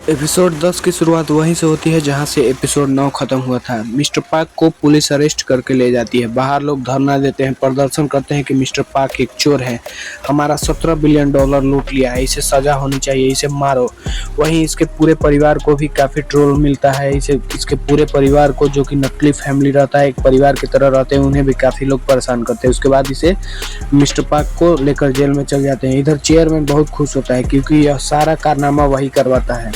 Episode 10 की शुरुआत वहीं से होती है जहां से एपिसोड 9 खत्म हुआ था। मिस्टर पार्क को पुलिस अरेस्ट करके ले जाती है। बाहर लोग धरना देते हैं, प्रदर्शन करते हैं कि मिस्टर पार्क एक चोर है, हमारा $17 बिलियन लूट लिया है, इसे सजा होनी चाहिए, इसे मारो। वहीं इसके पूरे परिवार को भी काफ़ी ट्रोल मिलता है। इसके पूरे परिवार को, जो कि नकली फैमिली रहता है, एक परिवार की तरह रहते हैं, उन्हें भी काफ़ी लोग परेशान करते हैं। उसके बाद इसे मिस्टर पार्क को लेकर जेल में चले जाते हैं। इधर चेयरमैन बहुत खुश होता है क्योंकि यह सारा कारनामा वही करवाता है।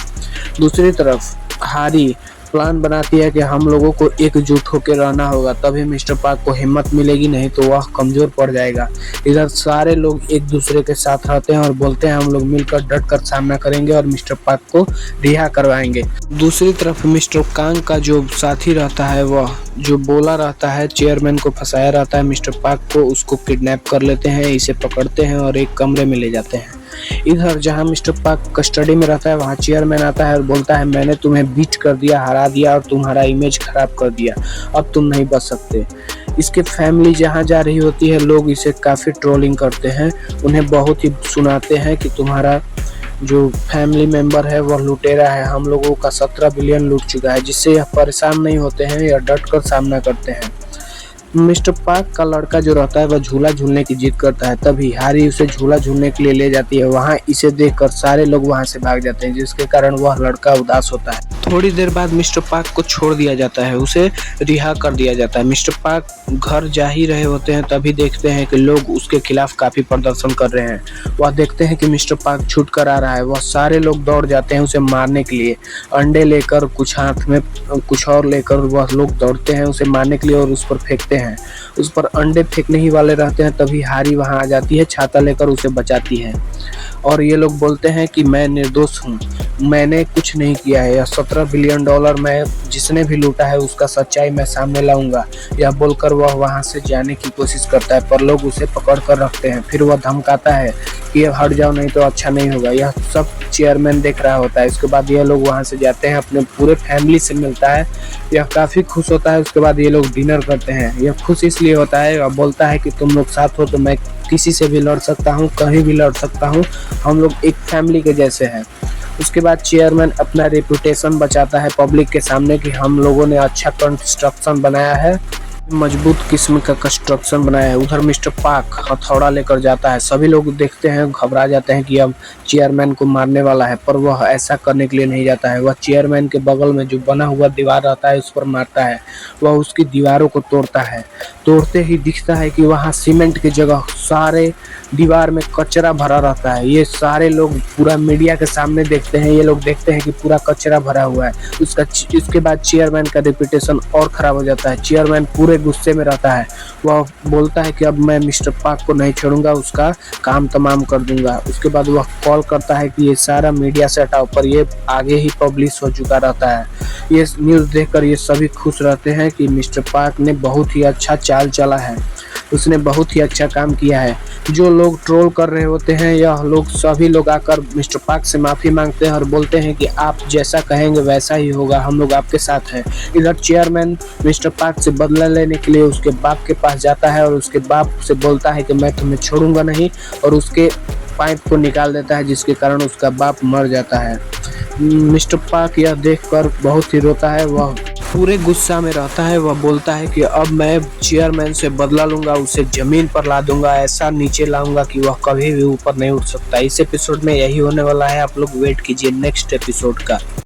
दूसरी तरफ हारी प्लान बनाती है कि हम लोगों को एकजुट होकर रहना होगा, तभी मिस्टर पार्क को हिम्मत मिलेगी, नहीं तो वह कमजोर पड़ जाएगा। इधर सारे लोग एक दूसरे के साथ रहते हैं और बोलते हैं हम लोग मिलकर डट कर सामना करेंगे और मिस्टर पार्क को रिहा करवाएंगे। दूसरी तरफ मिस्टर कांग का जो साथी रहता है, वह जो बोला रहता है, चेयरमैन को फंसाया रहता है मिस्टर पार्क को, उसको किडनैप कर लेते हैं, इसे पकड़ते हैं और एक कमरे में ले जाते हैं। इधर जहां मिस्टर पार्क कस्टडी में रहता है, वहां चेयरमैन आता है और बोलता है मैंने तुम्हें बीट कर दिया, हरा दिया और तुम्हारा इमेज खराब कर दिया, अब तुम नहीं बच सकते। इसके फैमिली जहां जा रही होती है, लोग इसे काफ़ी ट्रोलिंग करते हैं, उन्हें बहुत ही सुनाते हैं कि तुम्हारा जो फैमिली मेंबर है वह लुटेरा है, हम लोगों का 17 बिलियन लूट चुका है। जिससे यह परेशान नहीं होते हैं, यह डट कर सामना करते हैं। मिस्टर पार्क का लड़का जो रहता है वह झूला झूलने की जिद करता है, तभी हारी उसे झूला झूलने के लिए ले जाती है। वहां इसे देखकर सारे लोग वहां से भाग जाते हैं, जिसके कारण वह लड़का उदास होता है। थोड़ी देर बाद मिस्टर पार्क को छोड़ दिया जाता है, उसे रिहा कर दिया जाता है। मिस्टर पार्क घर जा ही रहे होते हैं, तभी देखते हैं कि लोग उसके खिलाफ काफी प्रदर्शन कर रहे हैं। वह देखते हैं कि मिस्टर पार्क छूट कर आ रहा है, वह सारे लोग दौड़ जाते हैं उसे मारने के लिए। अंडे लेकर, कुछ हाथ में कुछ और लेकर वह लोग दौड़ते हैं उसे मारने के लिए और उस पर फेंकते हैं। उस पर अंडे फेंकने ही वाले रहते हैं, तभी हारी वहां आ जाती है, छाता लेकर उसे बचाती है और ये लोग बोलते हैं कि मैं निर्दोष हूँ, मैंने कुछ नहीं किया है, यह $17 बिलियन मैं जिसने भी लूटा है उसका सच्चाई मैं सामने लाऊंगा। यह बोलकर वह वहां से जाने की कोशिश करता है, पर लोग उसे पकड़ कर रखते हैं। फिर वह धमकाता है कि ये हट जाओ, नहीं तो अच्छा नहीं होगा। यह सब चेयरमैन देख रहा होता है। इसके बाद यह लोग वहां से जाते हैं, अपने पूरे फैमिली से मिलता है, यह काफ़ी खुश होता है। उसके बाद ये लोग डिनर करते हैं। यह खुश इसलिए होता है और बोलता है कि तुम लोग साथ हो तो मैं किसी से भी लड़ सकता हूँ, कहीं भी लड़ सकता हूँ, हम लोग एक फैमिली के जैसे हैं। उसके बाद चेयरमैन अपना रेपुटेशन बचाता है पब्लिक के सामने कि हम लोगों ने अच्छा कंस्ट्रक्शन बनाया है, मजबूत किस्म का कंस्ट्रक्शन बनाया है। उधर मिस्टर पार्क हथौड़ा लेकर जाता है, सभी लोग देखते हैं, घबरा जाते हैं कि अब चेयरमैन को मारने वाला है, पर वह ऐसा करने के लिए नहीं जाता है। वह चेयरमैन के बगल में जो बना हुआ दीवार रहता है उस पर मारता है, वह उसकी दीवारों को तोड़ता है। तोड़ते ही दिखता है कि वहाँ सीमेंट की जगह सारे दीवार में कचरा भरा रहता है। ये सारे लोग पूरा मीडिया के सामने देखते हैं, ये लोग देखते हैं कि पूरा कचरा भरा हुआ है। इसके बाद चेयरमैन का रेपुटेशन और ख़राब हो जाता है। चेयरमैन पूरे गुस्से में रहता है, वह बोलता है कि अब मैं मिस्टर पार्क को नहीं छोड़ूंगा, उसका काम तमाम कर दूंगा। उसके बाद वह कॉल करता है कि ये सारा मीडिया से हटाओ, पर ये आगे ही पब्लिश हो चुका रहता है। ये न्यूज़ देखकर ये सभी खुश रहते हैं कि मिस्टर पार्क ने बहुत ही अच्छा चाल चला है, उसने बहुत ही अच्छा काम किया है। जो लोग ट्रोल कर रहे होते हैं, यह लोग सभी लोग आकर मिस्टर पार्क से माफ़ी मांगते हैं और बोलते हैं कि आप जैसा कहेंगे वैसा ही होगा, हम लोग आपके साथ हैं। इधर चेयरमैन मिस्टर पार्क से बदला लेने के लिए उसके बाप के पास जाता है और उसके बाप से बोलता है कि मैं तुम्हें छोड़ूंगा नहीं, और उसके पाइप को निकाल देता है, जिसके कारण उसका बाप मर जाता है। मिस्टर पार्क यह देखकर बहुत ही रोता है, वह पूरे गुस्सा में रहता है। वह बोलता है कि अब मैं चेयरमैन से बदला लूंगा, उसे जमीन पर ला दूंगा, ऐसा नीचे लाऊंगा कि वह कभी भी ऊपर नहीं उठ सकता। इस एपिसोड में यही होने वाला है, आप लोग वेट कीजिए नेक्स्ट एपिसोड का।